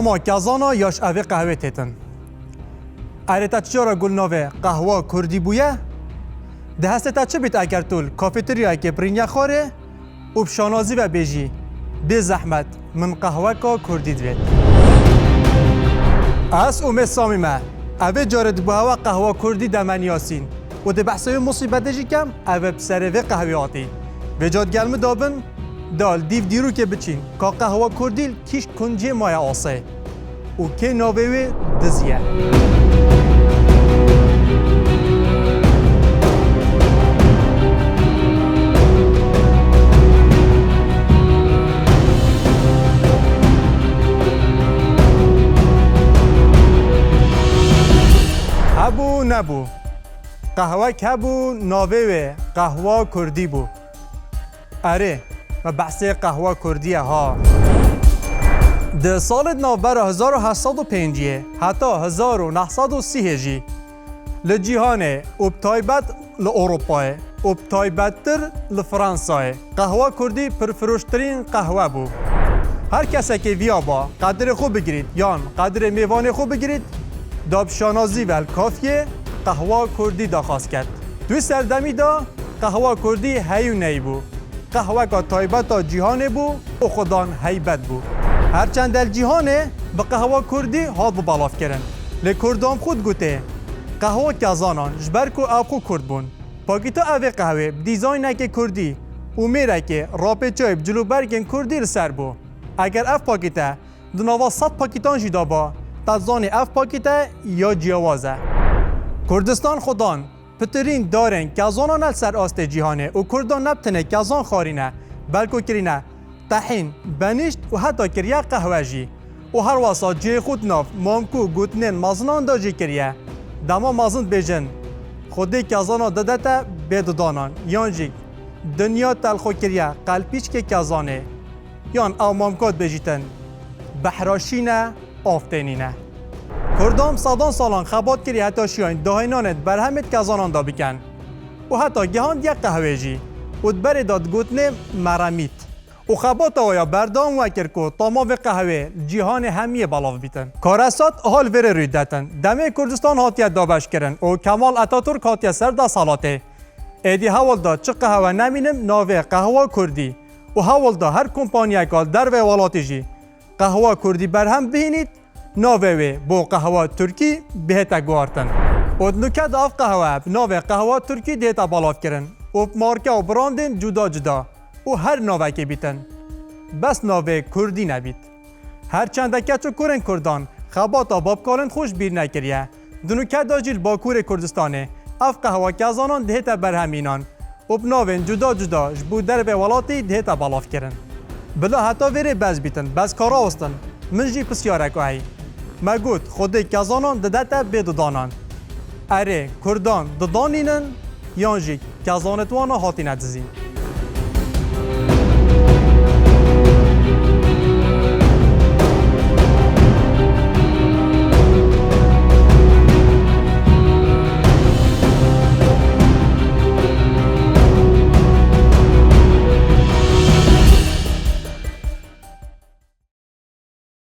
اما کازانا یاش اوه قهوه تیتن. اره تا چرا گل نوه قهوه کردی بویه؟ ده هسته تا چه بیت اگر طول کافتریا که برینیا خوره و بشانازی و بیجی به زحمت من قهوه که کردی دوید. از اومه سامیمه اوه جارد بوهوه قهوه کردی دمانی یاسین و ده بحثای مصیبت جی کم اوه بسره و قهوه آتی و جاد گلم دابن دال دیو دیرو که بچین که قهوه کردی کیش کنجه مای آسه و که نوه دزیه. هبو نبو قهوه کبو ناوه قهوه کردی بو. اره و بحث قهوه کردیه ها ده سال نوبر 1805 حتی 1930 لجیهان ابتایبت لأوروپا ابتایبت تر لفرانسا قهوه کردی پرفروشترین قهوه بو. هر کسی که ویا با قدر خوب بگیرید یا قدر میوان خوب بگیرید داب شانازی ول کافیه قهوه کردی داخواست کرد. توی سردمی دا قهوه کردی هیو نی بو. قهوه که تایبت جیهانه بو و خودان هیبت بو. هرچند دل جیهانه به قهوه کردی هاد ببالاف کرن. لی کردام خود گوته قهوه کازانان جبر کو آبخو کرد بون. پاکیتا اوه قهوه دیزاینه که کردی و میره که راپه چای بجلو برگن کردی لسر بو. اگر اف پاکیتا دنوا 100 پاکیتان جدا با تزان اف پاکیتا یا جیوازه. کردستان خودان پترین دارن کازانان سر آست جیهانه و کردان نبتنه کازان خارینه بلکو کرینه طحین بنشت و حتی کریه قهوه جی و هر واسا جی خود ناف مامکو گوتنین مازنان دا جی کریه دما مازند بیجن خودی کازانا دادتا بیددانان یان جی دنیا تلخو کریه قلپیچ که کازانه یان او مامکات بیجیتن بحراشینه آفتینینه. کردام صدان سالان خبات کری حتی شیاین داهینانت برهمت کازانان دا بکن و حتی گهاند یک قهوه جی و دبر داد گوتنه مرمیت و خبات آیا بردام وکر کو تمام قهوه جیهان همیه بلاف بیتن. کارسات حال وره روی دتن دمه کردستان هاتیه دابش کرن و کمال اتاتورک هاتیه سر دا سالاته ایدی حوال دا چه قهوه نمینم ناوه قهوه کردی و حوال دا هر کمپانیه کال در و والاتی جی قهوه کردی برهم بینید ناوه بو قهوه ترکی بهتا گوارتن و نکد اف قهوه ناوه قهوه ترکی دیتا بالاف کرن و مارکه و براندن جدا جدا و هر ناوه که بیتن بس ناوه کردی نبید. هر چند کچو کرن کردان خباتا بابکالن خوش بیر نکریه دنوکد آجیل باکور کردستانه اف قهوه کازانان دیتا برهمینان و بناوین جدا جدا جبو درب ولاتی دیتا بالاف کرن بلا حتی ویره بز بیتن بز کارا وستن من جی پسیاره که ای مگود خودی کازانان دادتا بیددانان اره کردان ددانینن یان جی کازانتوانا هاتی ندزین.